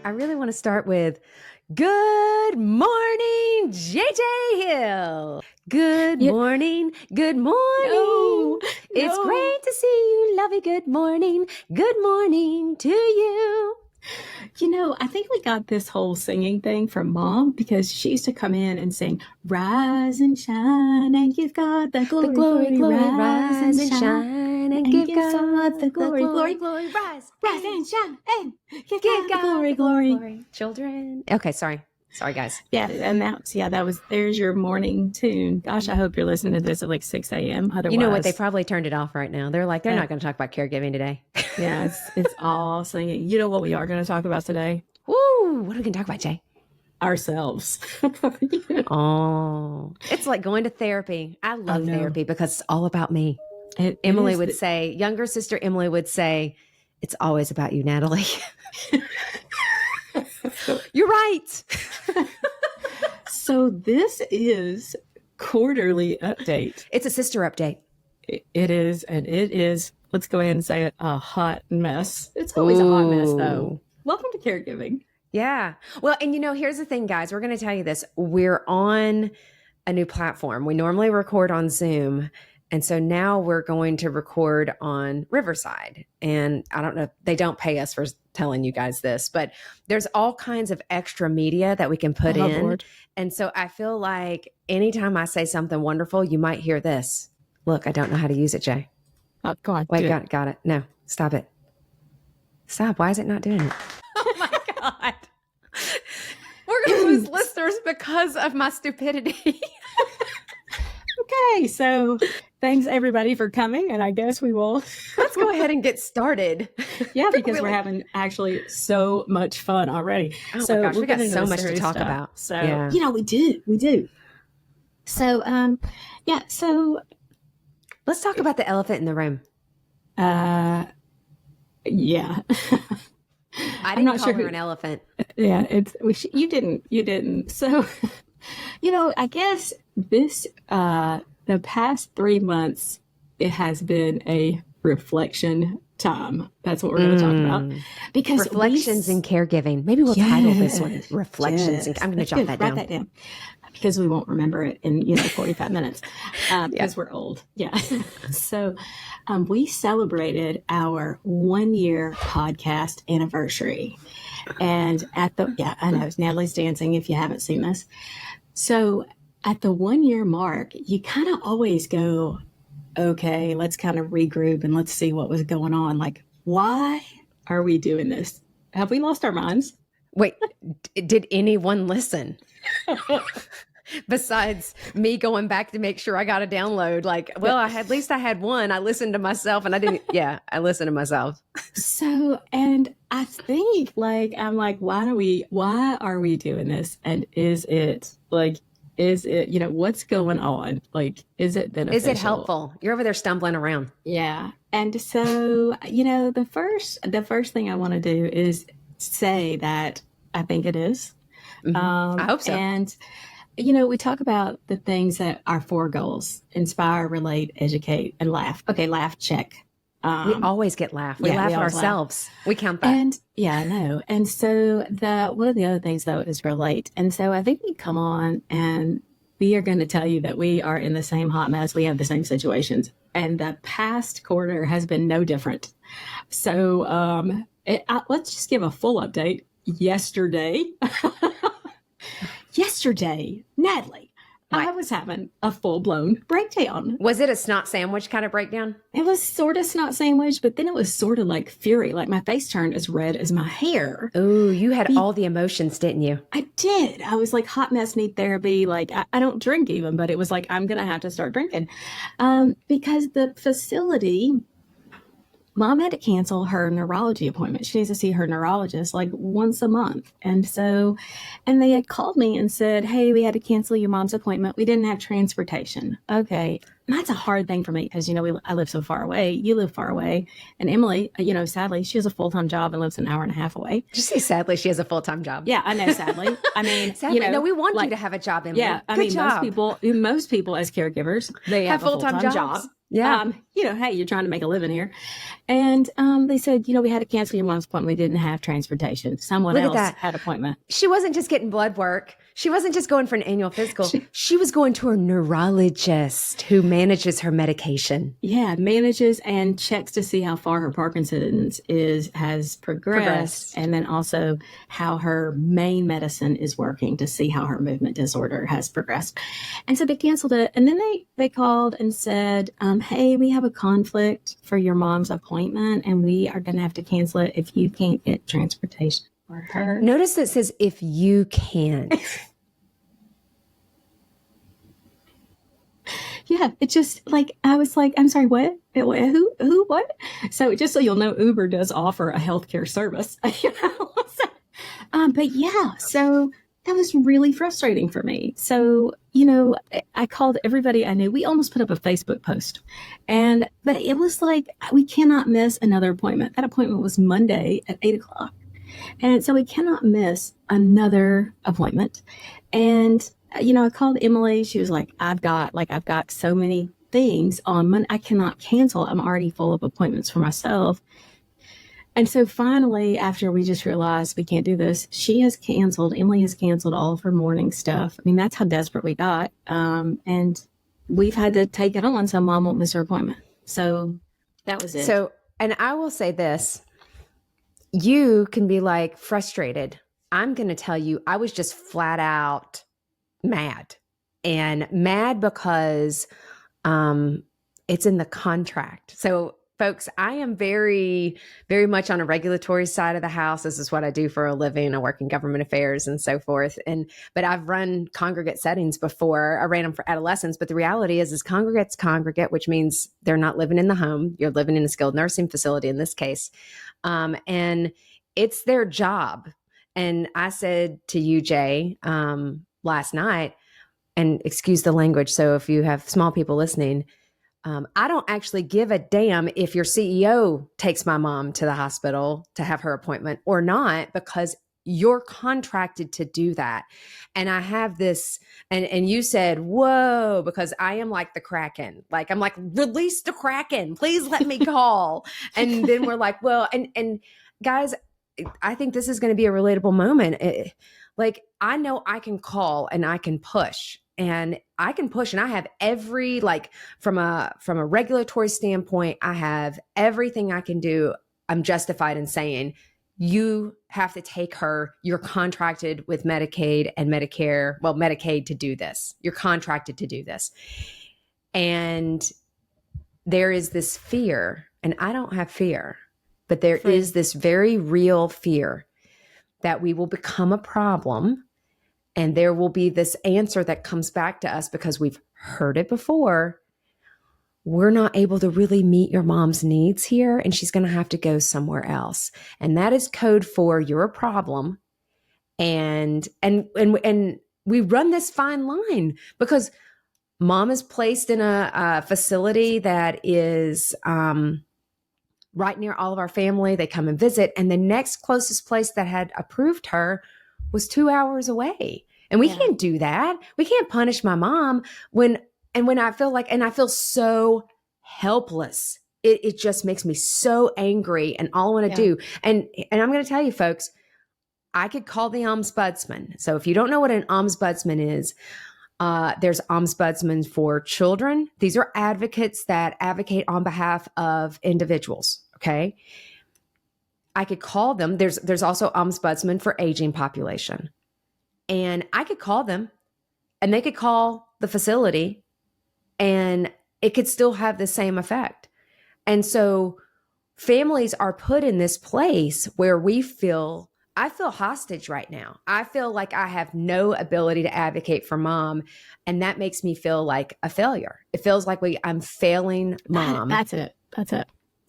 I really want to start with good morning, JJ Hill. Good morning. Good morning. No. It's great to see you, lovey. Good morning. Good morning to you. You know, I think we got this whole singing thing from Mom because she used to come in and sing, "Rise and shine, and give God the glory, rise and shine, and give God the glory, rise and shine, and give give God the glory. Children. Okay, sorry, guys. Yeah, and there's your morning tune. Gosh, I hope you're listening to this at like 6 a.m. Otherwise, You know what? They probably turned it off right now. They're not going to talk about caregiving today. Yeah, it's all singing. You know what we are going to talk about today? Woo! What are we going to talk about, Jay? Ourselves. Oh, it's like going to therapy. I love therapy because it's all about me. Emilie would say, younger sister Emilie would say, it's always about you, Natalie. You're right. So this is quarterly update. It's a sister update. It is, let's go ahead and say it, a hot mess. It's always a hot mess, though. Welcome to Caregiving. Yeah. Well, and here's the thing, guys. We're going to tell you this. We're on a new platform. We normally record on Zoom. And so now we're going to record on Riverside. And I don't know, they don't pay us for telling you guys this, but there's all kinds of extra media that we can put in. Lord. And so I feel like anytime I say something wonderful, you might hear this. Look, I don't know how to use it, Jay. Oh, God. Wait, got it. No, stop it. Stop. Why is it not doing it? Oh, my God. We're going to lose listeners because of my stupidity. Okay, so thanks everybody for coming, and I guess we will. Let's go ahead and get started. Yeah, because we're having actually so much fun already. Oh so my gosh, we got so much to talk about. So yeah. We do. So so let's talk about the elephant in the room. Yeah. I didn't call her an elephant. Yeah, you didn't. So, I guess this, the past 3 months, it has been a reflection time. That's what we're going to talk about. Because reflections in caregiving. Maybe we'll title this one Reflections. I'm going to jot that down. Write that down. Because we won't remember it in 45 minutes because we're old. Yeah. So we celebrated our 1-year podcast anniversary. And I know Natalie's dancing if you haven't seen this. So at the 1-year mark, you kind of always go, okay, let's kind of regroup and let's see what was going on. Like, why are we doing this? Have we lost our minds? Wait, did anyone listen? Besides me going back to make sure I got a download, at least I had one. I listened to myself and I didn't. Yeah, I listened to myself. So, and I think I'm like, why are we doing this? And is it, what's going on? Is it beneficial? Is it helpful? You're over there stumbling around. Yeah. And so, the first thing I want to do is say that I think it is. Mm-hmm. I hope so. And, we talk about the things that our 4 goals: inspire, relate, educate, and laugh. Okay, laugh, check. We always get laugh. We laugh at ourselves. We count that. And I know. And so one of the other things though is relate. And so I think we come on and we are going to tell you that we are in the same hot mess. We have the same situations. And the past quarter has been no different. So let's just give a full update. Yesterday, Natalie, I was having a full-blown breakdown. Was it a snot sandwich kind of breakdown? It was sort of snot sandwich, but then it was sort of like fury. Like my face turned as red as my hair. Oh, you had all the emotions, didn't you? I did. I was like, hot mess, need therapy. Like, I don't drink even, but it was like, I'm going to have to start drinking. Because the facility... Mom had to cancel her neurology appointment. She needs to see her neurologist once a month. And they had called me and said, hey, we had to cancel your mom's appointment. We didn't have transportation. Okay. And that's a hard thing for me because, I live so far away. You live far away. And Emilie, sadly, she has a full-time job and lives an hour and a half away. Did you say sadly she has a full-time job? Yeah, I know, sadly. I mean, sadly, no, we want you to have a job, Emilie. Yeah, Good job. most people as caregivers, they have a full-time job. Yeah. hey, you're trying to make a living here. And they said, we had to cancel your mom's appointment. We didn't have transportation. Someone Look at else that. had appointment. She wasn't just getting blood work. She wasn't just going for an annual physical. She was going to her neurologist who manages her medication. Yeah, manages and checks to see how far her Parkinson's has progressed, and then also how her main medicine is working to see how her movement disorder has progressed. And so they canceled it, and then they called and said, hey, we have a conflict for your mom's appointment, and we are going to have to cancel it if you can't get transportation for her. Notice that it says if you can't. Yeah, it just like, I was like, I'm sorry, what? Who, what? So just so you'll know, Uber does offer a healthcare service. But yeah, so that was really frustrating for me. So, I called everybody I knew. We almost put up a Facebook post, but it was like, we cannot miss another appointment. That appointment was Monday at 8:00. And so we cannot miss another appointment. And I called Emilie. She was like, I've got so many things on Monday. I cannot cancel. I'm already full of appointments for myself. And so finally, after we just realized we can't do this, Emilie has canceled all of her morning stuff. I mean, that's how desperate we got. And we've had to take it on so Mom won't miss her appointment. So that was it. So, and I will say this, you can be like frustrated. I'm going to tell you, I was just flat out mad because it's in the contract. So folks, I am very, very much on a regulatory side of the house. This is what I do for a living. I work in government affairs and so forth. But I've run congregate settings before. I ran them for adolescents. But the reality is congregate, which means they're not living in the home. You're living in a skilled nursing facility in this case. And it's their job. And I said to you, Jay, last night, and excuse the language, so if you have small people listening, I don't actually give a damn if your CEO takes my mom to the hospital to have her appointment or not, because you're contracted to do that. And I have this, and you said, whoa, because I am like the Kraken. Like, I'm like, release the Kraken, please let me call. And then we're like, well, and guys, I think this is going to be a relatable moment. Like, I know I can call and I can push. And I can push, and I have every, like, from a regulatory standpoint, I have everything I can do. I'm justified in saying, you have to take her. You're contracted with Medicaid and Medicare, well, Medicaid to do this. You're contracted to do this. And there is this fear, and I don't have fear, but there is this very real fear that we will become a problem. And there will be this answer that comes back to us because we've heard it before. We're not able to really meet your mom's needs here, and she's going to have to go somewhere else. And that is code for you're a problem. And we run this fine line because mom is placed in a facility that is right near all of our family. They come and visit, and the next closest place that had approved her was 2 hours away. And we can't do that. We can't punish my mom when I feel like, and I feel so helpless. It just makes me so angry, and all I want to do. And I'm going to tell you folks, I could call the ombudsman. So if you don't know what an ombudsman is, there's ombudsmen for children. These are advocates that advocate on behalf of individuals. Okay. I could call them. There's also ombudsman for aging population. And I could call them, and they could call the facility, and it could still have the same effect. And so families are put in this place where I feel hostage right now. I feel like I have no ability to advocate for mom. And that makes me feel like a failure. It feels like I'm failing mom. That's it.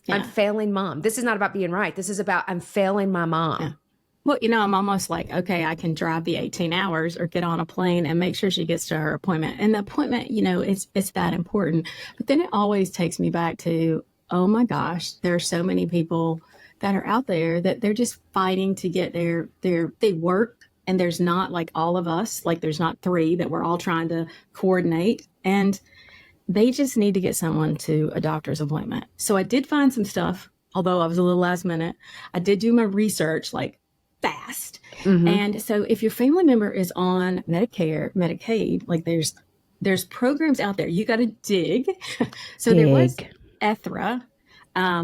Yeah. I'm failing mom. This is not about being right. This is about I'm failing my mom. Yeah. Well, I'm almost like, okay, I can drive the 18 hours or get on a plane and make sure she gets to her appointment. And the appointment, it's that important. But then it always takes me back to, oh my gosh, there are so many people that are out there that they're just fighting to get they work, and there's not like all of us, like there's not three that we're all trying to coordinate. And they just need to get someone to a doctor's appointment. So I did find some stuff, although I was a little last minute. I did do my research like fast. Mm-hmm. And so if your family member is on Medicare, Medicaid, like there's programs out there. You got to dig. So there was ETHRA,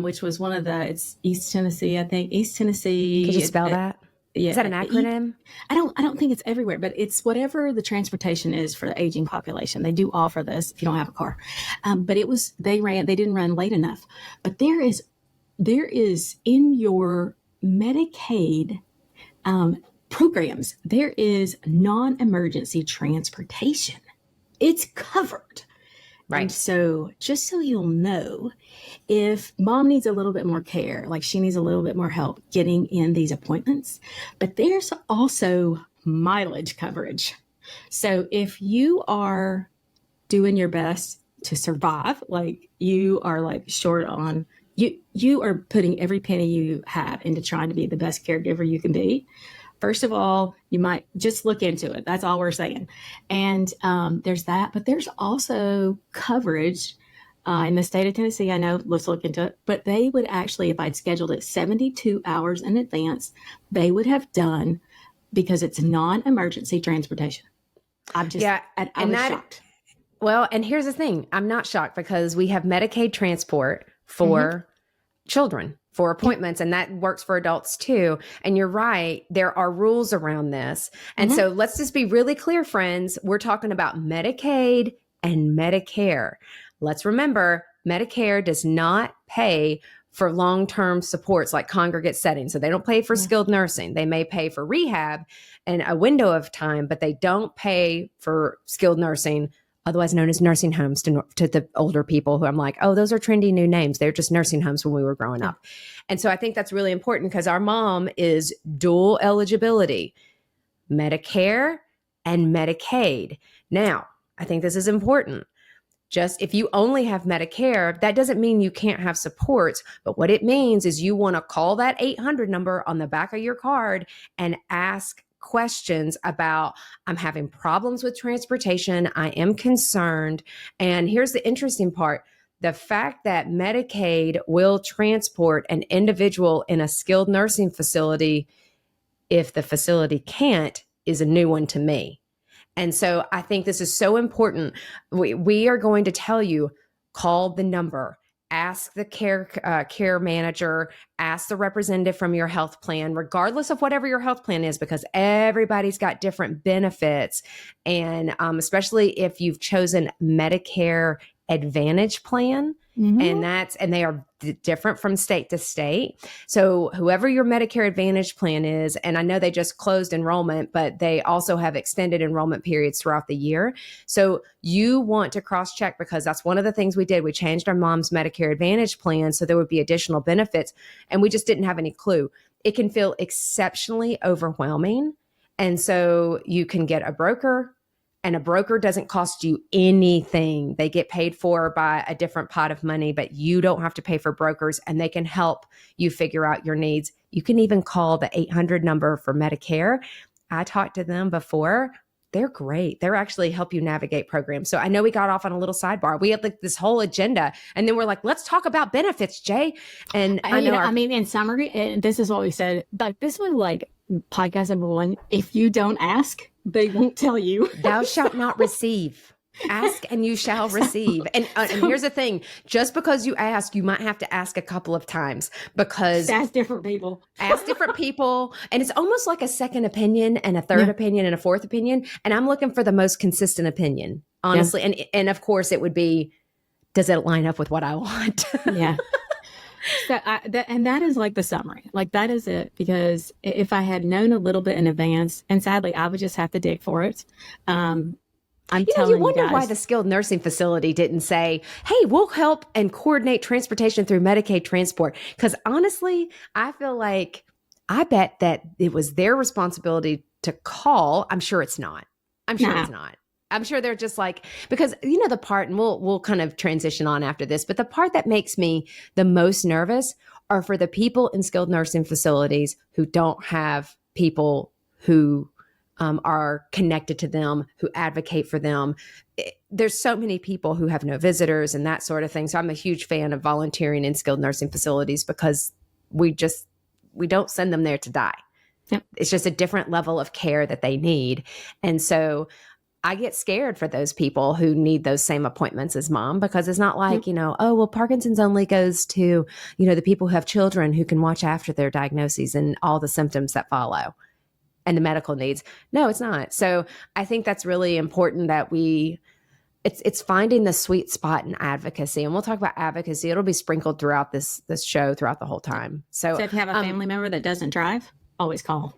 which was one of it's East Tennessee, I think. East Tennessee. Could you spell that? Yeah. Is that an acronym? I don't think it's everywhere, but it's whatever the transportation is for the aging population. They do offer this if you don't have a car. But they didn't run late enough. But there is in your Medicaid programs, there is non-emergency transportation. It's covered. Right. And so just so you'll know, if mom needs a little bit more care, like she needs a little bit more help getting in these appointments, but there's also mileage coverage. So if you are doing your best to survive, like you are like short on, you are putting every penny you have into trying to be the best caregiver you can be. First of all, you might just look into it. That's all we're saying. And there's that, but there's also coverage in the state of Tennessee. I know, let's look into it, but they would actually, if I'd scheduled it 72 hours in advance, they would have done, because it's non-emergency transportation. I was shocked. Well, and here's the thing. I'm not shocked because we have Medicaid transport for children, for appointments, and that works for adults too. And you're right, there are rules around this. And so let's just be really clear, friends. We're talking about Medicaid and Medicare. Let's remember, Medicare does not pay for long-term supports like congregate settings. So they don't pay for skilled nursing. They may pay for rehab and a window of time, but they don't pay for skilled nursing, otherwise known as nursing homes, to the older people who I'm like, oh, those are trendy new names. They're just nursing homes when we were growing up. And so I think that's really important because our mom is dual eligibility, Medicare and Medicaid. Now, I think this is important. Just if you only have Medicare, that doesn't mean you can't have supports. But what it means is you want to call that 800 number on the back of your card and ask questions about, I'm having problems with transportation. I am concerned. And here's the interesting part. The fact that Medicaid will transport an individual in a skilled nursing facility, if the facility can't, is a new one to me. And so I think this is so important. We are going to tell you, call the number, ask the care manager, ask the representative from your health plan, regardless of whatever your health plan is, because everybody's got different benefits. And especially if you've chosen Medicare Advantage plan, and they are different from state to state. So whoever your Medicare Advantage plan is, and I know they just closed enrollment, but they also have extended enrollment periods throughout the year. So you want to cross-check, because that's one of the things we did. We changed our mom's Medicare Advantage plan so there would be additional benefits, and we just didn't have any clue. It can feel exceptionally overwhelming. And so you can get a broker, and a broker doesn't cost you anything. They get paid for by a different pot of money, but you don't have to pay for brokers, and they can help you figure out your needs. You can even call the 800 number for Medicare. I talked to them before. They're great. They're actually help you navigate programs. So I know we got off on a little sidebar. We had like this whole agenda, and then we're like, let's talk about benefits, Jay. And in summary, this is what we said. Like, this was like podcast number one. If you don't ask, they won't tell you. Thou shalt not receive. Ask and you shall receive. And here's the thing. Just because you ask, you might have to ask a couple of times, because ask different people. Ask different people. And it's almost like a second opinion and a third opinion and a fourth opinion. And I'm looking for the most consistent opinion, honestly. Yeah. And of course it would be, does it line up with what I want? Yeah. So that is like the summary. Like, that is it. Because if I had known a little bit in advance, and sadly, I would just have to dig for it. You wonder why the skilled nursing facility didn't say, hey, we'll help and coordinate transportation through Medicaid transport. Because honestly, I feel like, I bet that it was their responsibility to call. I'm sure it's not. It's not. I'm sure they're just like, because the part, and we'll kind of transition on after this, but the part that makes me the most nervous are for the people in skilled nursing facilities who don't have people who are connected to them, who advocate for them. There's so many people who have no visitors and that sort of thing. So I'm a huge fan of volunteering in skilled nursing facilities because we don't send them there to die. Yep. It's just a different level of care that they need. And so I get scared for those people who need those same appointments as mom, because it's not like, oh, well, Parkinson's only goes to, the people who have children who can watch after their diagnoses and all the symptoms that follow and the medical needs. No, it's not. So I think that's really important that it's finding the sweet spot in advocacy. And we'll talk about advocacy. It'll be sprinkled throughout this show throughout the whole time. So if you have a family member that doesn't drive, always call.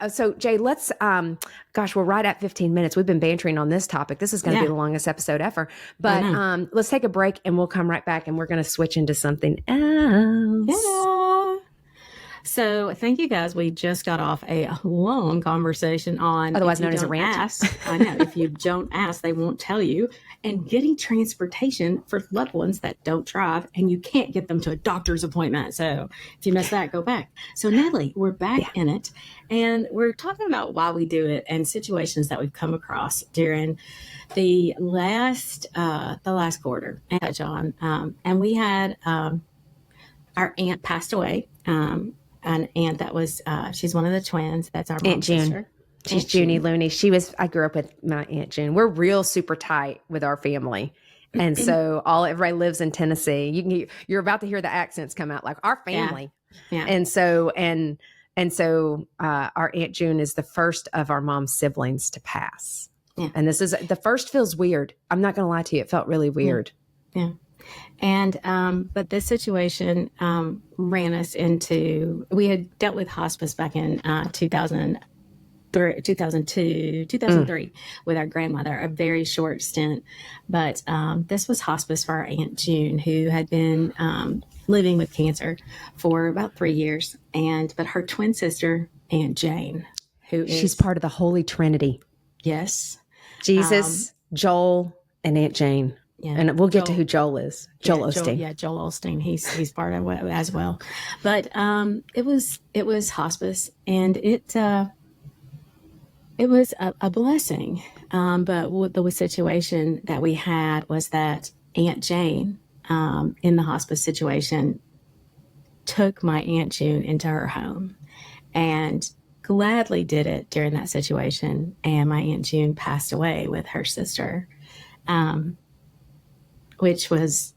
So Jay, let's, we're right at 15 minutes. We've been bantering on this topic. This is going to be the longest episode ever, but let's take a break and we'll come right back and we're going to switch into something else. Yeah. So thank you guys. We just got off a long conversation on, otherwise known as a rant. I know. If you don't ask, they won't tell you. And getting transportation for loved ones that don't drive, and you can't get them to a doctor's appointment. So if you miss that, go back. So Natalie, we're back in it, and we're talking about why we do it and situations that we've come across during the last quarter. And touch on, and we had our aunt passed away. An aunt that was she's one of the twins. That's our Aunt June. Sister. She's Junie Looney. I grew up with my Aunt June. We're real super tight with our family. And so everybody lives in Tennessee. You're about to hear the accents come out, like our family. Yeah. And so our Aunt June is the first of our mom's siblings to pass. Yeah. And this is the first feels weird. I'm not going to lie to you. It felt really weird. Yeah. And, but this situation, ran us into, we had dealt with hospice back in, 2003 with our grandmother, a very short stint. But, this was hospice for our Aunt June, who had been, living with cancer for about 3 years. But her twin sister, Aunt Jane, she's part of the Holy Trinity. Yes. Jesus, Joel, and Aunt Jane. Yeah. And we'll get to who Joel is. Joel Osteen. Joel Osteen. He's part of it as well. But it was hospice, and it was a blessing. But what the situation that we had was that Aunt Jane, in the hospice situation, took my Aunt June into her home, and gladly did it during that situation. And my Aunt June passed away with her sister. Which was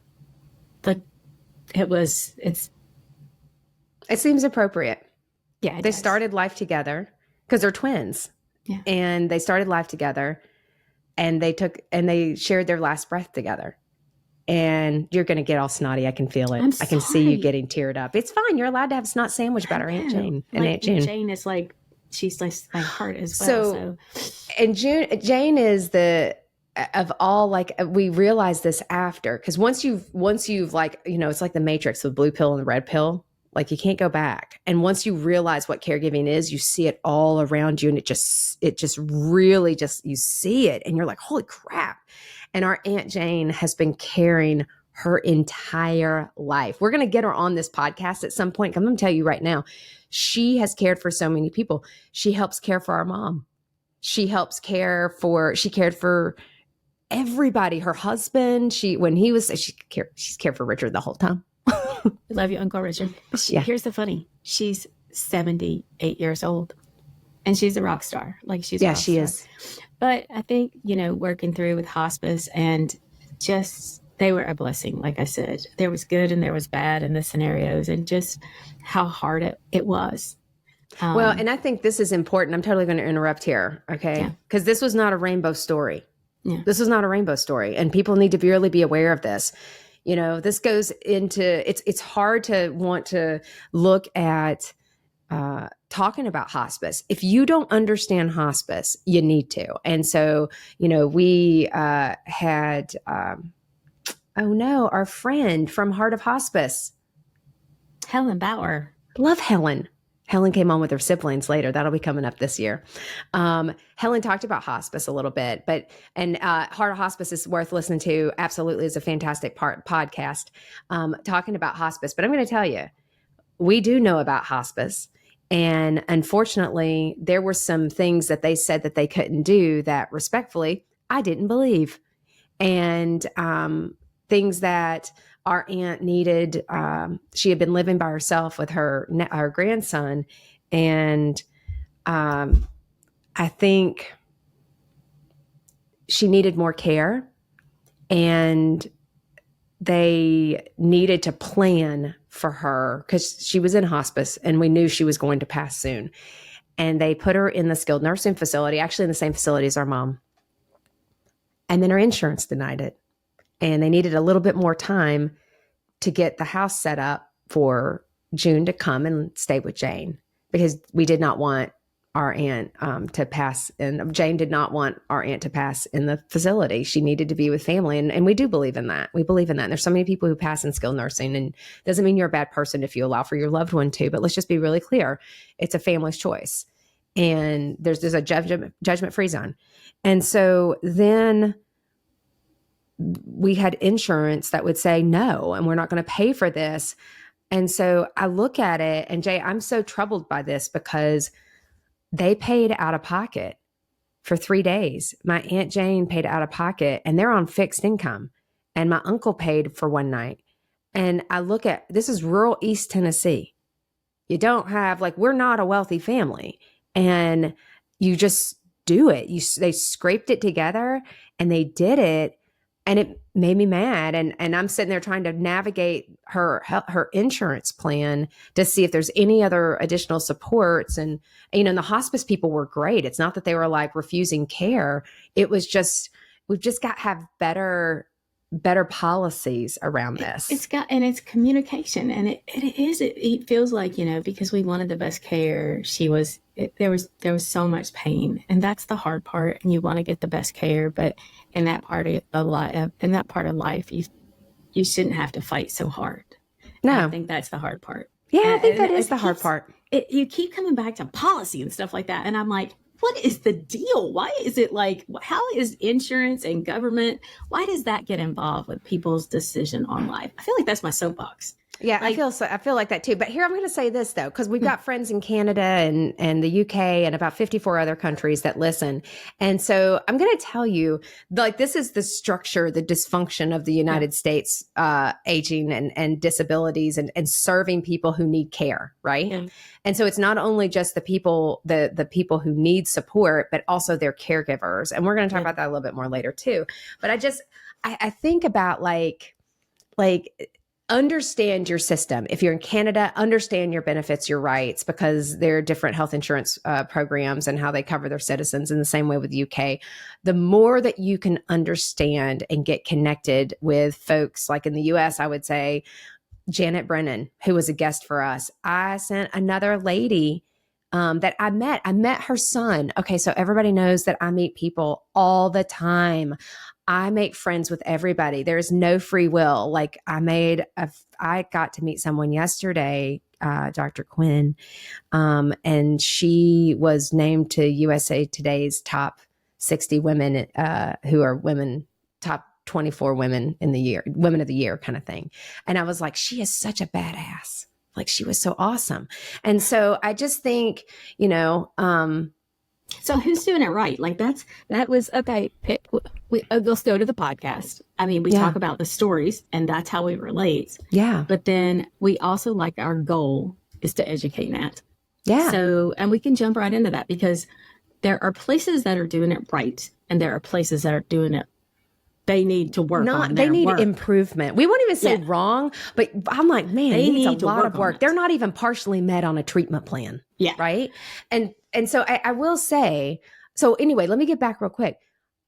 it seems appropriate. Yeah. They started life together because they're twins. Yeah. And they started life together, and they shared their last breath together. And you're going to get all snotty. I can feel it. I can see you getting teared up. It's fine. You're allowed to have snot sandwich about our Aunt Jane. And Aunt June. Aunt Jane is like, she's like my heart as well. And Jane is of all, like, we realized this after, because once you've like, it's like the Matrix, the blue pill and the red pill, like you can't go back. And once you realize what caregiving is, you see it all around you, and it just really you see it, and you're like, holy crap. And our Aunt Jane has been caring her entire life. We're going to get her on this podcast at some point. I'm going to tell you right now, she has cared for so many people. She helps care for our mom. She cared for everybody. Her husband, she's cared for Richard the whole time. We love you, Uncle Richard. Here's the funny. She's 78 years old, and she's a rock star. Like she's a rock she star. is. But I think, working through with hospice, and just, they were a blessing. Like I said, there was good and there was bad in the scenarios, and just how hard it was. Well, and I think this is important. I'm totally going to interrupt here. Okay. Because this was not a rainbow story. Yeah. This is not a rainbow story, and people need to really be aware of this. This goes into, it's hard to want to look at talking about hospice. If you don't understand hospice, you need to. And so, we had, our friend from Heart of Hospice, Helen Bauer. Love Helen. Helen came on with her siblings later. That'll be coming up this year. Helen talked about hospice a little bit, and Heart of Hospice is worth listening to. Absolutely is a fantastic podcast talking about hospice. But I'm going to tell you, we do know about hospice, And unfortunately, there were some things that they said that they couldn't do that respectfully, I didn't believe. And things that our aunt needed. She had been living by herself with her grandson. And I think she needed more care, and they needed to plan for her because she was in hospice and we knew she was going to pass soon. And they put her in the skilled nursing facility, actually in the same facility as our mom. And then her insurance denied it. And they needed a little bit more time to get the house set up for June to come and stay with Jane, because we did not want our aunt to pass. And Jane did not want our aunt to pass in the facility. She needed to be with family. And we do believe in that. We believe in that. And there's so many people who pass in skilled nursing, and it doesn't mean you're a bad person if you allow for your loved one to, but let's just be really clear. It's a family's choice. And there's a judgment-free zone. And so then we had insurance that would say, no, and we're not going to pay for this. And so I look at it, and Jay, I'm so troubled by this because they paid out of pocket for 3 days. My Aunt Jane paid out of pocket, and they're on fixed income. And my uncle paid for one night. And I look at, this is rural East Tennessee. You don't have, like, we're not a wealthy family. And you just do it. They scraped it together and they did it. And it made me mad. And I'm sitting there trying to navigate her insurance plan to see if there's any other additional supports. And the hospice people were great. It's not that they were like refusing care. It was just, we've just got to have better policies around this. It's communication. And it feels like, because we wanted the best care, there was so much pain, and that's the hard part. And you want to get the best care, but in that part of life, you shouldn't have to fight so hard. No, and I think that's the hard part. Yeah, I think that is the hard part. You keep coming back to policy and stuff like that, and I'm like, what is the deal? Why is it like, how is insurance and government, why does that get involved with people's decision on life? I feel like that's my soapbox. Yeah, I feel like that too. But here I'm going to say this though, because we've got friends in Canada and the UK and about 54 other countries that listen. And so I'm going to tell you, like, this is the structure, the dysfunction of the United States, aging and disabilities and serving people who need care, right? Yeah. And so it's not only just the people who need support, but also their caregivers. And we're going to talk about that a little bit more later too. But I think about like understand your system. If you're in Canada, understand your benefits, your rights, because there are different health insurance programs and how they cover their citizens. In the same way with the UK, the more that you can understand and get connected with folks, like in the US, I would say Janet Brennan, who was a guest for us. I sent another lady that I met her son. Okay, so everybody knows that I meet people all the time. I make friends with everybody. There's no free will. Like I got to meet someone yesterday, Dr. Quinn, and she was named to USA Today's top 60 women who are women, top 24 women in the year, women of the year kind of thing. And I was like, she is such a badass. Like, she was so awesome. And so I just think, so who's doing it right? Like that was okay. Let's go to the podcast. I mean, we talk about the stories, and that's how we relate. Yeah. But then we also, like, our goal is to educate Nat. Yeah. So, and we can jump right into that, because there are places that are doing it right, and there are places that are doing it. They need to work on their They need work. improvement. We won't even say wrong, but I'm like, man, it needs a lot of work. They're not even partially met on a treatment plan. Yeah. Right. And so I will say, so anyway, let me get back real quick.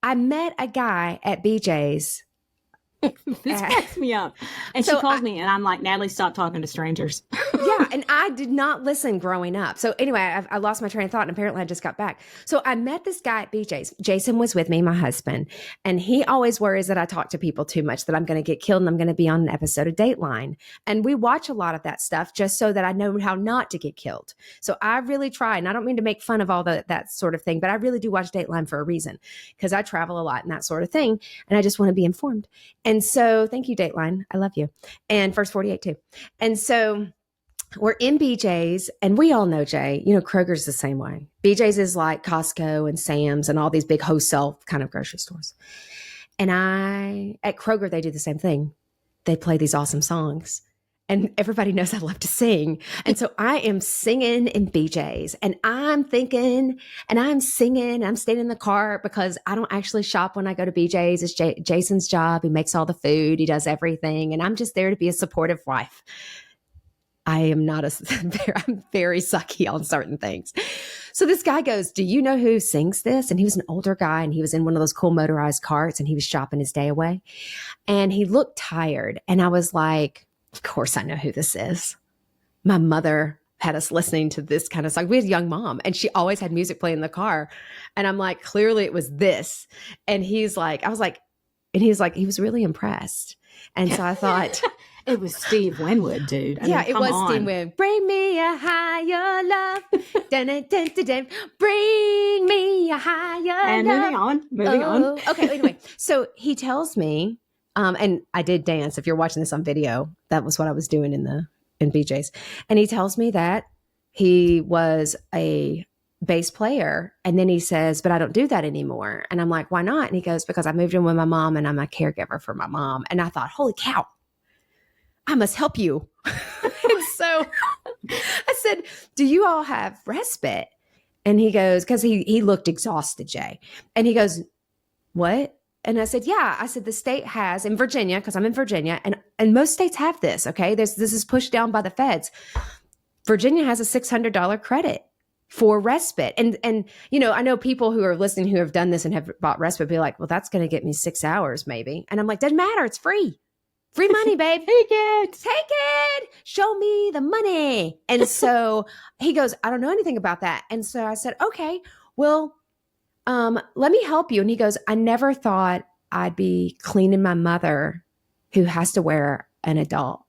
I met a guy at BJ's. This cracks me up. And so she calls me and I'm like, Natalie, stop talking to strangers. Yeah. And I did not listen growing up. So anyway, I lost my train of thought, and apparently I just got back. So I met this guy at BJ's. Jason was with me, my husband, and he always worries that I talk to people too much, that I'm going to get killed and I'm going to be on an episode of Dateline. And we watch a lot of that stuff just so that I know how not to get killed. So I really try, and I don't mean to make fun of all that sort of thing, but I really do watch Dateline for a reason, because I travel a lot and that sort of thing. And I just want to be informed. And so thank you, Dateline. I love you. And First 48 too. And so we're in BJ's, and we all know, Jay, Kroger's the same way. BJ's is like Costco and Sam's and all these big wholesale kind of grocery stores. And at Kroger, they do the same thing. They play these awesome songs. And everybody knows I love to sing. And so I am singing in BJ's, and I'm thinking and I'm singing. I'm staying in the car because I don't actually shop when I go to BJ's. It's Jason's job. He makes all the food. He does everything. And I'm just there to be a supportive wife. I am not I'm very sucky on certain things. So this guy goes, do you know who sings this? And he was an older guy, and he was in one of those cool motorized carts, and he was shopping his day away. And he looked tired. And I was like, of course I know who this is. My mother had us listening to this kind of song. We had a young mom, and she always had music playing in the car. And I'm like, clearly it was this. And he's like, he was really impressed. And so I thought, it was Steve Winwood, dude. It was Steve Winwood. Bring me a higher love. Dun, dun, dun, dun, dun. Bring me a higher and love. Moving on. Okay, anyway. So he tells me, and I did dance. If you're watching this on video, that was what I was doing in BJ's. And he tells me that he was a bass player. And then he says, but I don't do that anymore. And I'm like, why not? And he goes, because I moved in with my mom, and I'm a caregiver for my mom. And I thought, holy cow, I must help you. And so I said, do you all have respite? And he goes, because he looked exhausted, Jay. And he goes, what? And I said, yeah. I said, the state has in Virginia, because I'm in Virginia, and most states have this, okay? This is pushed down by the feds. Virginia has a $600 credit for respite. And I know people who are listening who have done this and have bought respite be like, well, that's going to get me 6 hours maybe. And I'm like, doesn't matter. It's free. Free money, babe. Take it. Show me the money. And so he goes, I don't know anything about that. And so I said, okay, well, let me help you. And he goes, I never thought I'd be cleaning my mother who has to wear an adult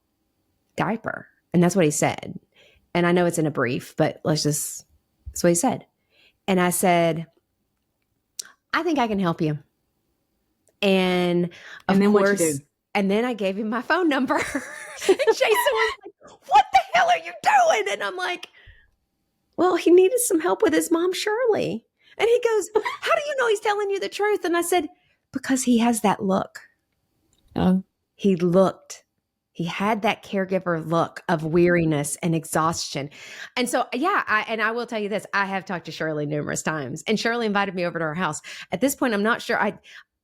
diaper. And that's what he said. And I know it's in a brief, but that's what he said. And I said, I think I can help you. And then course, what you do? And then I gave him my phone number. And Jason was like, what the hell are you doing? And I'm like, well, he needed some help with his mom, Shirley. And he goes, how do you know he's telling you the truth? And I said, because he has that look. Oh. He had that caregiver look of weariness and exhaustion. And so, I will tell you this. I have talked to Shirley numerous times, and Shirley invited me over to her house. At this point, I'm not sure.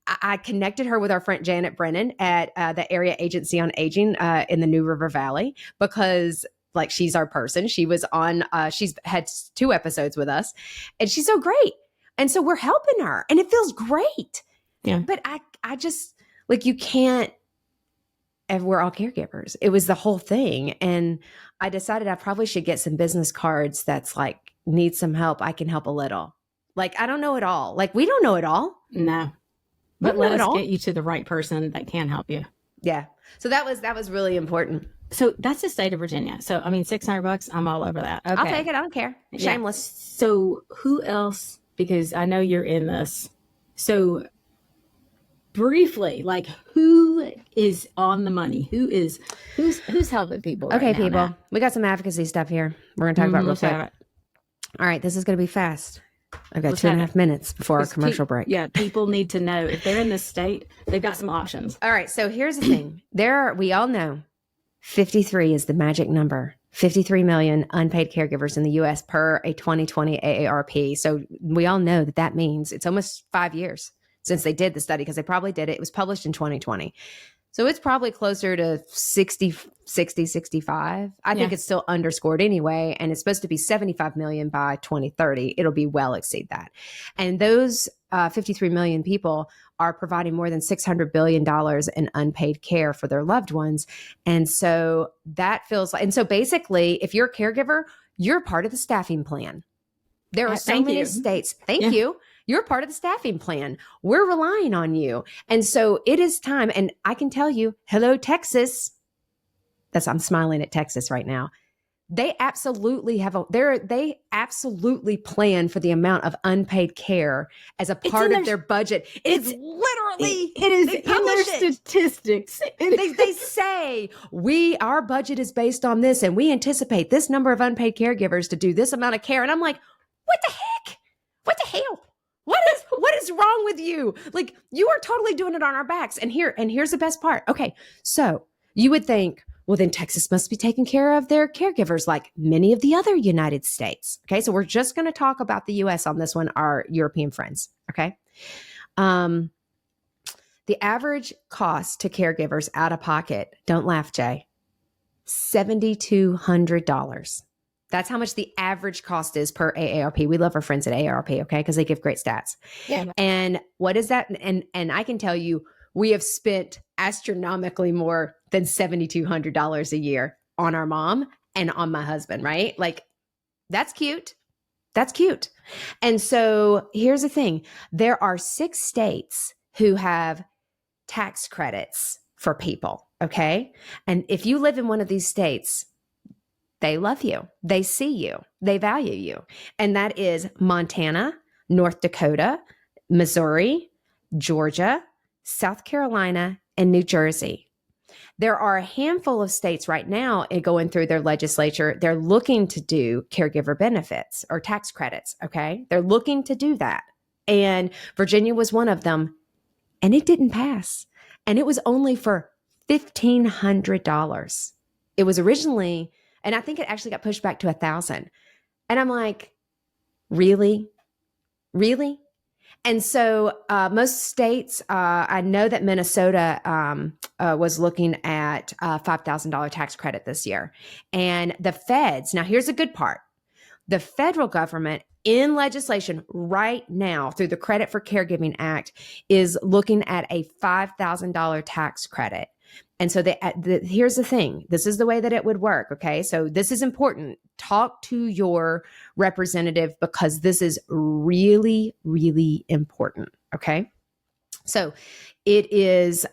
I connected her with our friend Janet Brennan at the Area Agency on Aging in the New River Valley, because she's our person. She was on, she's had 2 episodes with us, and she's so great. And so we're helping her, and it feels great. Yeah. But I just, you can't, and we're all caregivers. It was the whole thing. And I decided I probably should get some business cards that's need some help. I can help a little. I don't know it all. We don't know it all. No. But let us get you to the right person that can help you. Yeah. So that was really important. So that's the state of Virginia. So, $600, I'm all over that. Okay. I'll take it. I don't care. Shameless. Yeah. So who else, because I know you're in this. So briefly, who is on the money? Who's helping people? Okay, right now, people. Matt? We got some advocacy stuff here. We're going to talk about real quick. All right. This is going to be fast. I've got 2.5 minutes before our commercial break. Yeah, people need to know if they're in this state, they've got some options. All right. So here's the thing. We all know 53 is the magic number. 53 million unpaid caregivers in the U.S. per a 2020 AARP. So we all know that means it's almost 5 years since they did the study, because they probably did it. It was published in 2020. So it's probably closer to 60, 65. I think it's still underscored anyway. And it's supposed to be 75 million by 2030. It'll be well exceed that. And those 53 million people are providing more than $600 billion in unpaid care for their loved ones. And so that feels and so basically, if you're a caregiver, you're part of the staffing plan. There are so many states. Thank you. You're part of the staffing plan. We're relying on you. And so it is time. And I can tell you, hello, Texas. I'm smiling at Texas right now. they absolutely they absolutely plan for the amount of unpaid care as a part of their budget. It's literally, it is they in their statistics. They say our budget is based on this, and we anticipate this number of unpaid caregivers to do this amount of care. And I'm like, what the heck? What the hell? What is wrong with you? Like, you are totally doing it on our backs. And here's the best part. Okay, so you would think, well, then Texas must be taking care of their caregivers like many of the other United States. Okay, so we're just going to talk about the U.S. on this one, our European friends. Okay, the average cost to caregivers out of pocket, don't laugh, Jay, $7,200. That's how much the average cost is per AARP. We love our friends at AARP, okay, because they give great stats. Yeah. And what is that? And I can tell you, we have spent astronomically more than $7,200 a year on our mom and on my husband, right? Like, that's cute. That's cute. And so here's the thing. There are 6 states who have tax credits for people, okay? And if you live in one of these states, they love you. They see you. They value you. And that is Montana, North Dakota, Missouri, Georgia, South Carolina, and New Jersey. There are a handful of states right now going through their legislature. They're looking to do caregiver benefits or tax credits, okay? They're looking to do that. And Virginia was one of them, and it didn't pass. And it was only for $1,500. It was originally, and I think it actually got pushed back to $1,000. And I'm like, really? Really? And so most states, I know that Minnesota was looking at a $5,000 tax credit this year. And the feds, now here's the good part. The federal government in legislation right now through the Credit for Caregiving Act is looking at a $5,000 tax credit. And so here's the thing. This is the way that it would work. Okay. So this is important. Talk to your representative because this is really, really important. Okay. So it is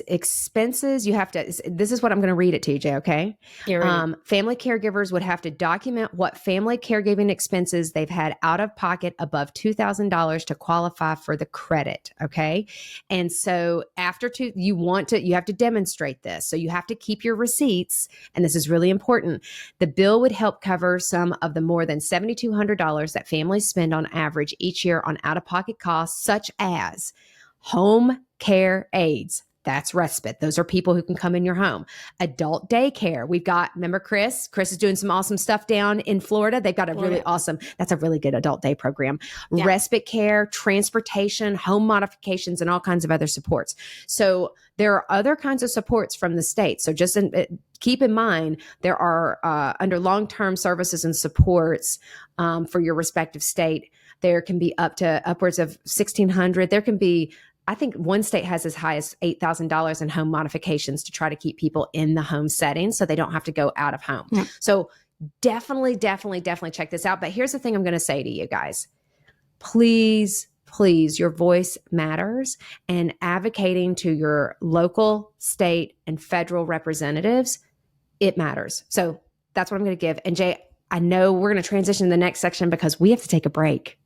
expenses. You have to, this is what I'm going to read it to you, Jay. Okay. Family caregivers would have to document what family caregiving expenses they've had out of pocket above $2,000 to qualify for the credit. Okay. And so you have to demonstrate this. So you have to keep your receipts. And this is really important. The bill would help cover some of the more than $7,200 that families spend on average each year on out of pocket costs, such as home care aides. That's respite. Those are people who can come in your home. Adult daycare. We've got, remember Chris? Chris is doing some awesome stuff down in Florida. They've got that's a really good adult day program. Yeah. Respite care, transportation, home modifications, and all kinds of other supports. So there are other kinds of supports from the state. So just keep in mind, there are under long-term services and supports for your respective state, there can be up to upwards of $1,600. There can be, I think one state has as high as $8,000 in home modifications to try to keep people in the home setting so they don't have to go out of home. Yeah. So definitely check this out. But here's the thing I'm going to say to you guys. Please, your voice matters, and advocating to your local, state, and federal representatives, it matters. So that's what I'm going to give. And Jay, I know we're going to transition to the next section because we have to take a break.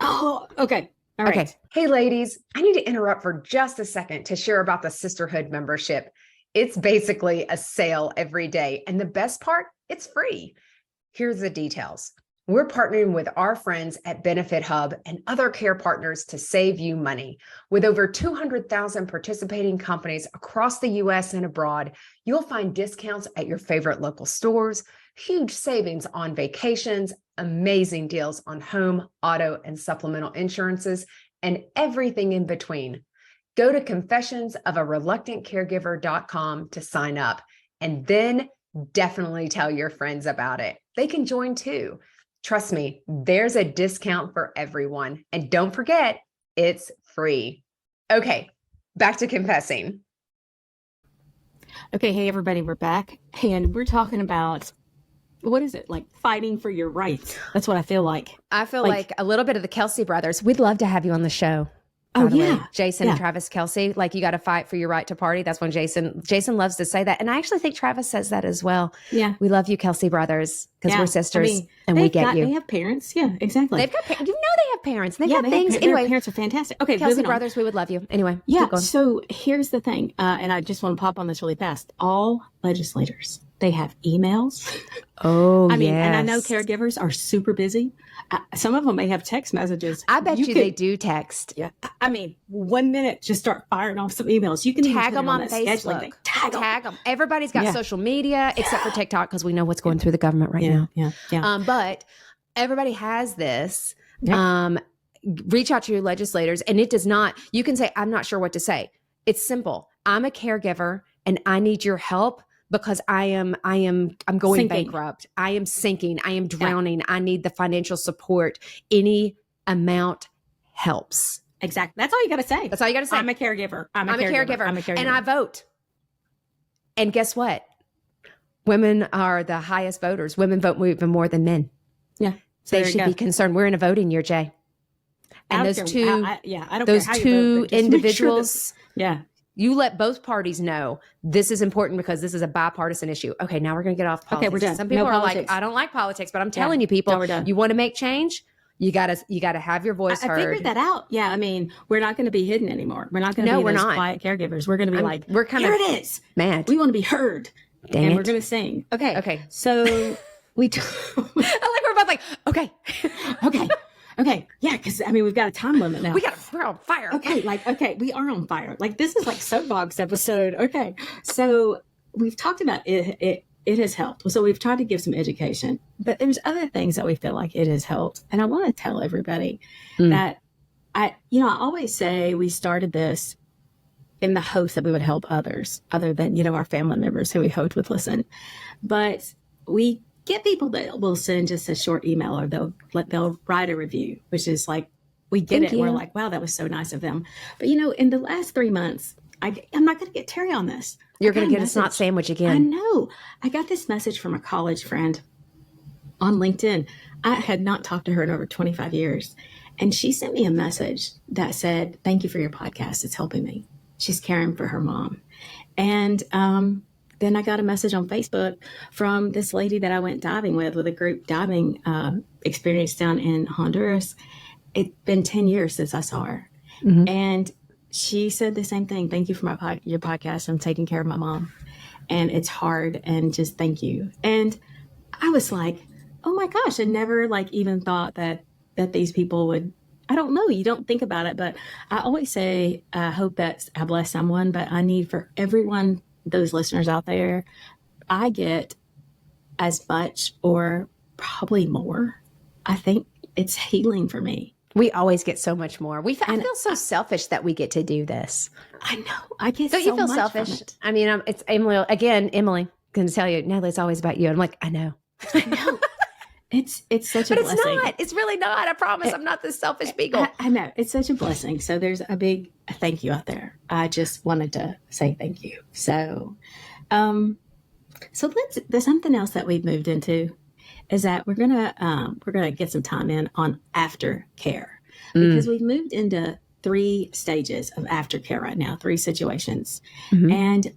Oh, okay. All right. Okay. Hey, ladies, I need to interrupt for just a second to share about the Sisterhood membership. It's basically a sale every day. And the best part, it's free. Here's the details. We're partnering with our friends at Benefit Hub and other care partners to save you money. With over 200,000 participating companies across the U.S. and abroad, you'll find discounts at your favorite local stores, huge savings on vacations, amazing deals on home, auto, and supplemental insurances, and everything in between. Go to confessionsofareluctantcaregiver.com to sign up, and then definitely tell your friends about it. They can join too. Trust me, there's a discount for everyone. And don't forget, it's free. Okay, back to confessing. Okay, hey everybody, we're back, and we're talking about, what is it, like fighting for your rights? That's what I feel like. I feel like a little bit of the Kelsey brothers. We'd love to have you on the show. by the way. yeah. Jason Yeah. and Travis Kelsey, like you got to fight for your right to party. That's when Jason loves to say that. And I actually think Travis says that as well. Yeah. We love you, Kelsey brothers, because Yeah. we're sisters I mean, and we get They you. have parents. Yeah, exactly. They've got, they have parents. They've yeah, got they things. have, their Anyway, parents are fantastic. Okay, Kelsey moving on. brothers, we would love you. Anyway, Yeah. keep going. So here's the thing, and I just want to pop on this really fast. All legislators, they have emails. Oh, I mean, yes. and I know caregivers are super busy. Some of them may have text messages. I bet you they do text. Yeah. I mean, 1 minute, just start firing off some emails. You can even Tag put them it on that scheduling thing. Facebook. Tag them. Everybody's got Yeah. social media except for TikTok because we know what's going through the government right now. Yeah. But everybody has this. Yeah. Reach out to your legislators, and it does not. You can say, "I'm not sure what to say." It's simple. I'm a caregiver, and I need your help because I'm going Sinking. bankrupt. I am sinking. I am drowning. I need the financial support. Any amount helps. Exactly. That's all you got to say. That's all you got to say. I'm a caregiver. I'm a caregiver. And I vote. And guess what? Women are the highest voters. Women vote even more than men. Yeah. So They there you should go. be concerned. We're in a voting year, Jay. And those two, I don't those care how you two vote, but just make sure individuals, that- you let both parties know this is important because this is a bipartisan issue. Okay, now we're going to get off politics. Okay, we're done. Some people No are politics. like, I don't like politics, but I'm telling you, people, No, we're done. you want to make change, you gotta have your voice I heard. figured that out. Yeah, I mean, we're not going to be hidden anymore. We're not going to No, be we're those not. quiet caregivers. We're going to be like, we're kind here of it is. mad. We want to be heard. Dang and it. we're going to sing. Okay. Okay. So we. I like we're both like, okay, Okay. Yeah, because I mean, we've got a time limit now. we're on fire. Okay, we are on fire. Like this is like soapbox episode. Okay, so we've talked about it. It has helped. So we've tried to give some education, but there's other things that we feel like it has helped. And I want to tell everybody that I always say we started this in the hopes that we would help others, other than our family members who we hoped would listen. But we get people that will send just a short email, or they'll write a review, which is like, we get Thank it. And we're you. like, wow, that was so nice of them. But in the last 3 months, I'm not going to get Terry on this. You're I got going to a get a snot message. sandwich I again. know. I got this message from a college friend on LinkedIn. I had not talked to her in over 25 years. And she sent me a message that said, thank you for your podcast. It's helping me. She's caring for her mom. And then I got a message on Facebook from this lady that I went diving with a group diving experience down in Honduras. It's been 10 years since I saw her. Mhm. And she said the same thing. Thank you for your podcast. I'm taking care of my mom. And it's hard. And just thank you. And I was like, oh my gosh, I never even thought that these people would. I don't know. You don't think about it. But I always say, I hope that I bless someone. But I need for everyone, those listeners out there, I get as much or probably more. I think it's healing for me. We always get so much more. I feel so selfish that we get to do this. I know. I get Don't so you feel much from selfish? it. I mean, it's Emily again. Emily going to tell you, Natalie, it's always about you. I'm like, I know. I know. It's such a But blessing. it's not. It's really not. I promise. I'm not this selfish beagle. I know. It's such a blessing. So there's a big thank you out there. I just wanted to say thank you. So, there's something else that we've moved into is that we're gonna get some time in on aftercare because we've moved into 3 stages of aftercare right now, 3 situations. Mhm. And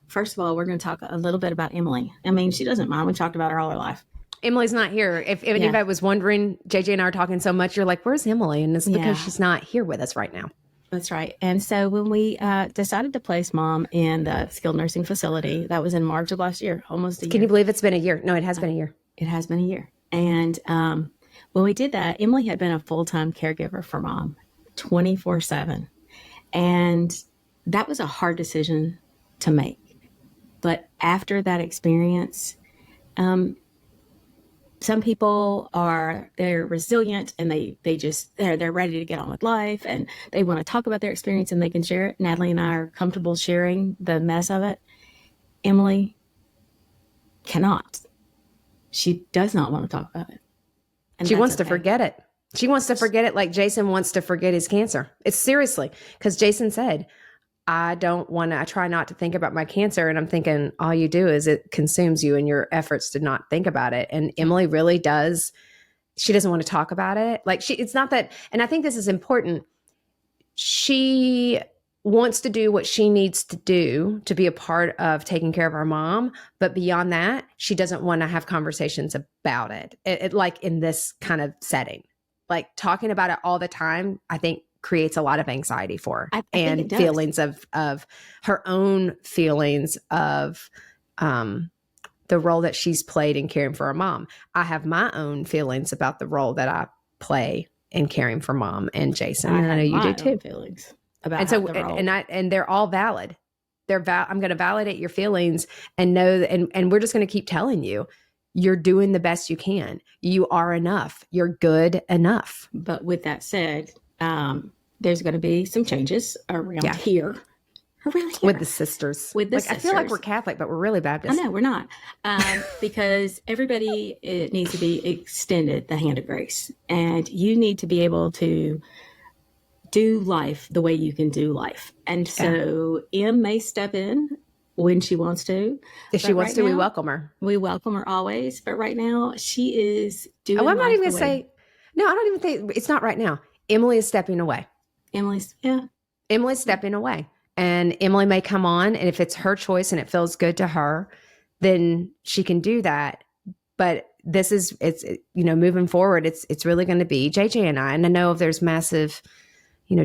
first of all, we're gonna talk a little bit about Emily. I mean, she doesn't mind. We talked about her all her life. Emily's not here. If anybody was wondering, JJ and I are talking so much, you're like, where's Emily? And it's because Yeah. she's not here with us right now. That's right. And so when we decided to place Mom in the skilled nursing facility, that was in March of last year, almost a year. Can you believe it's been a year? No, it has been a year. It has been a year. And when we did that, Emily had been a full-time caregiver for Mom, 24/7. And that was a hard decision to make. But after that experience, some people they're resilient and they're ready to get on with life and they want to talk about their experience and they can share it. Natalie and I are comfortable sharing the mess of it. Emily cannot. She does not want to talk about it. And She that's wants to okay. forget it. She wants to forget it like Jason wants to forget his cancer. It's seriously, because Jason said, I try not to think about my cancer. And I'm thinking all you do is it consumes you and your efforts to not think about it. And Emily really does. She doesn't want to talk about it. It's not that, and I think this is important. she wants to do what she needs to do to be a part of taking care of our mom. But beyond that, she doesn't want to have conversations about it like in this kind of setting. Like talking about it all the time, I think creates a lot of anxiety for her I and think it does. feelings of her own feelings of the role that she's played in caring for her mom. I have my own feelings about the role that I play in caring for mom and Jason, and I know you do too. Feelings about And so, the role. and they're all valid. I'm going to validate your feelings and know that, and we're just going to keep telling you, you're doing the best you can. You are enough. You're good enough. But with that said, there's going to be some changes around here. With the sisters. With the sisters. I feel like we're Catholic, but we're really Baptist. I know, we're not. Because everybody it needs to be extended the hand of grace. And you need to be able to do life the way you can do life. And so Em may step in when she wants to. If she wants to, we welcome her. We welcome her always. But right now, she is doing I'm not even going to say, no, I don't even think, it's not right now. Emilie is stepping away. Emily's stepping away. And Emilie may come on, and if it's her choice and it feels good to her, then she can do that. But it's moving forward, it's really going to be JJ and I know if there's massive,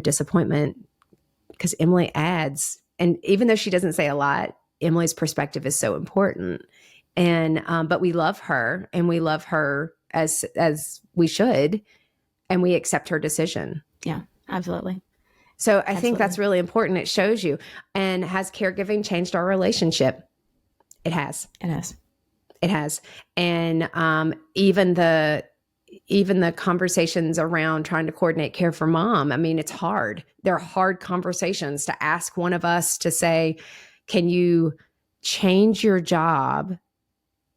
disappointment because Emilie adds, and even though she doesn't say a lot, Emilie's perspective is so important. And, but we love her, and we love her as we should, and we accept her decision. Yeah, absolutely. So I think that's really important. It shows you. And has caregiving changed our relationship? It has. It has. And even the conversations around trying to coordinate care for mom, I mean, it's hard. They're hard conversations to ask one of us to say, can you change your job?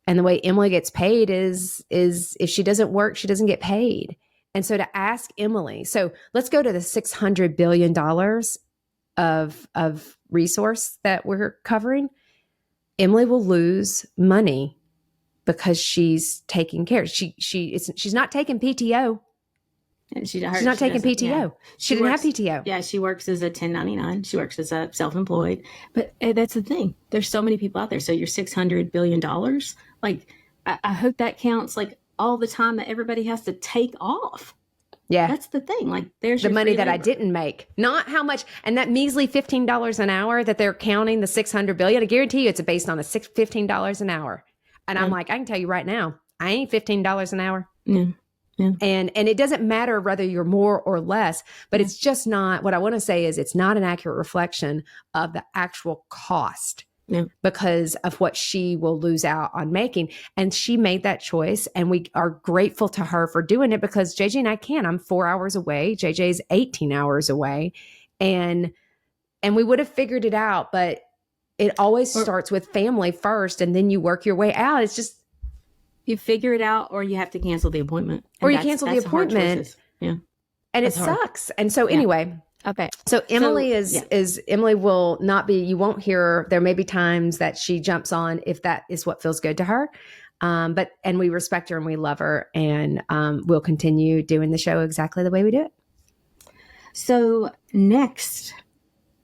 And the way Emilie gets paid is if she doesn't work, she doesn't get paid. And so to ask Emilie, so let's go to the $600 billion of resource that we're covering. Emilie will lose money because she's taking care. She's not taking PTO. And she's not taking PTO. Yeah. She didn't have PTO. Yeah, she works as a 1099. She works as a self-employed. But that's the thing. There's so many people out there. So you're $600 billion. Like, I hope that counts like all the time that everybody has to take off. Yeah. That's the thing. Like, there's the money that I didn't make, not how much. And that measly $15 an hour that they're counting, the $600 billion, I guarantee you it's based on $15 an hour. And I'm like, I can tell you right now, I ain't $15 an hour. Yeah. Yeah. And it doesn't matter whether you're more or less, but it's just not, what I want to say is it's not an accurate reflection of the actual cost. Yeah. Because of what she will lose out on making. And she made that choice, and we are grateful to her for doing it, because JJ and I can. I'm 4 hours away. JJ's 18 hours away. And we would have figured it out, but it always starts with family first, and then you work your way out. It's just, you figure it out, or you have to cancel the appointment. Or you cancel the appointment. Yeah. And it sucks. And so anyway, okay. So Emilie Emilie will not be, you won't hear her. There may be times that she jumps on if that is what feels good to her. And we respect her and we love her, and we'll continue doing the show exactly the way we do it. So next,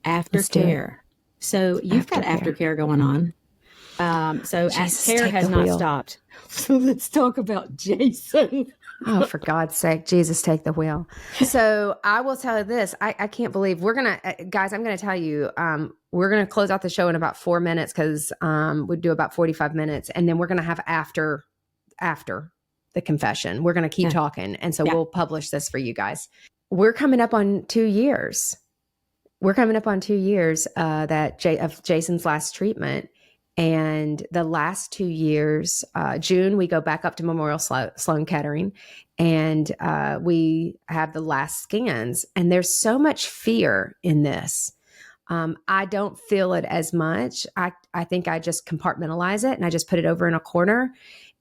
aftercare. So you've got aftercare going on. So care has not stopped. So let's talk about Jason. Oh, for God's sake, Jesus, take the wheel. So I will tell you this. I can't believe guys, I'm going to tell you, we're going to close out the show in about 4 minutes, because we do about 45 minutes. And then we're going to have after the confession, we're going to keep talking. And so we'll publish this for you guys. We're coming up on 2 years. We're coming up on 2 years of Jason's last treatment. And the last 2 years, June, we go back up to Memorial Sloan Kettering, and we have the last scans. And there's so much fear in this. I don't feel it as much. I think I just compartmentalize it, and I just put it over in a corner.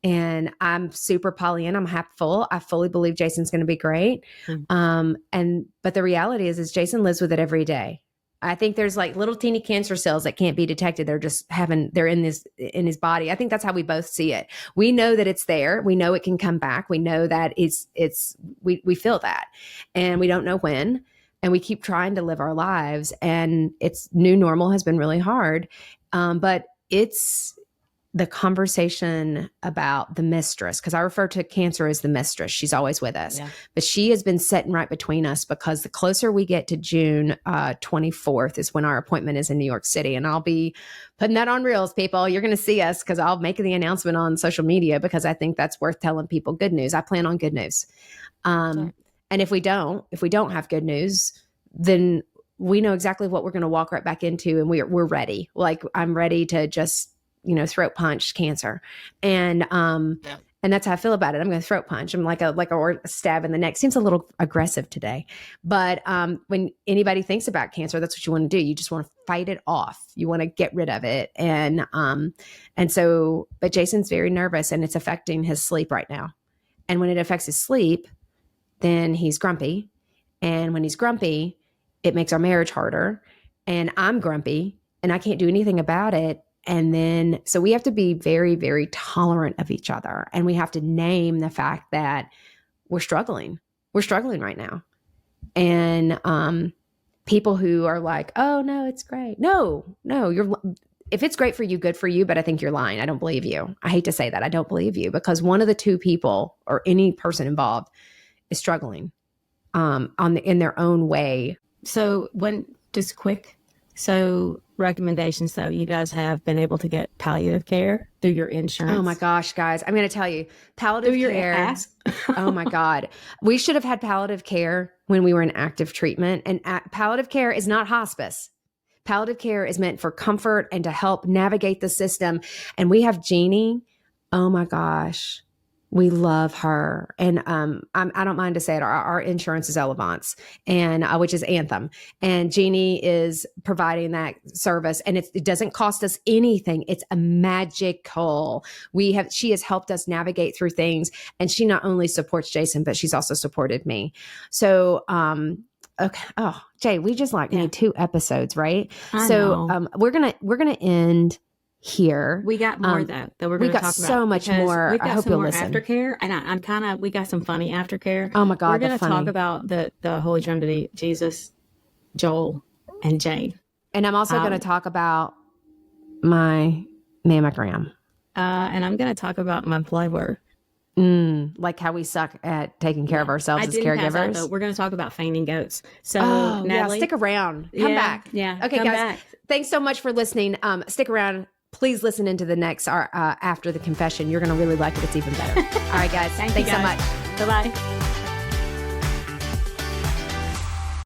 And I'm super Pollyanna. I'm half full. I fully believe Jason's going to be great. But the reality is Jason lives with it every day. I think there's like little teeny cancer cells that can't be detected. They're in his body. I think that's how we both see it. We know that it's there. We know it can come back. We know that we feel that, and we don't know when. and we keep trying to live our lives, and it's new normal has been really hard. But it's the conversation about the mistress, because I refer to cancer as the mistress. She's always with us, but she has been sitting right between us, because the closer we get to June 24th is when our appointment is in New York City. And I'll be putting that on Reels, people. You're going to see us, because I'll make the announcement on social media, because I think that's worth telling people good news. I plan on good news. And if we don't have good news, then we know exactly what we're going to walk right back into, and we're ready. Like, I'm ready to just, throat punch cancer. And that's how I feel about it. I'm going to throat punch. I'm like a stab in the neck. Seems a little aggressive today, but when anybody thinks about cancer, that's what you want to do. You just want to fight it off. You want to get rid of it. And so, but Jason's very nervous, and it's affecting his sleep right now. And when it affects his sleep, then he's grumpy. And when he's grumpy, it makes our marriage harder. And I'm grumpy, and I can't do anything about it. And then, so we have to be very, very tolerant of each other. And we have to name the fact that we're struggling. We're struggling right now. And people who are like, oh, no, it's great. No, if it's great for you, good for you. But I think you're lying. I don't believe you. I hate to say that. I don't believe you, because one of the two people or any person involved is struggling in their own way. So recommendations. So you guys have been able to get palliative care through your insurance. Oh my gosh, guys. I'm going to tell you, palliative care. Oh my God. We should have had palliative care when we were in active treatment. And palliative care is not hospice. Palliative care is meant for comfort and to help navigate the system. And we have Jeannie. Oh my gosh. We love her. And I don't mind to say it. Our insurance is Elevance, and which is Anthem. And Jeannie is providing that service. And it doesn't cost us anything. It's a magical. She has helped us navigate through things. And she not only supports Jason, but she's also supported me. So, okay. Oh, Jay, we just need 2 episodes, right? I know. We're gonna end here. We got more though that we're going to talk about. We got so much more. We've got I hope some you'll more listen. Aftercare, and we got some funny aftercare. Oh my God, we're going to talk about the Holy Trinity: Jesus, Joel, and Jane. And I'm also going to talk about my mammogram. And I'm going to talk about my blood work. Like how we suck at taking care of ourselves as caregivers. We're going to talk about fainting goats. So, yeah, Natalie, stick around. Come back. Yeah. Okay, guys. Back. Thanks so much for listening. Stick around. Please listen into the next after the confession. You're going to really like it. It's even better. All right, guys. Thanks so much. Bye-bye.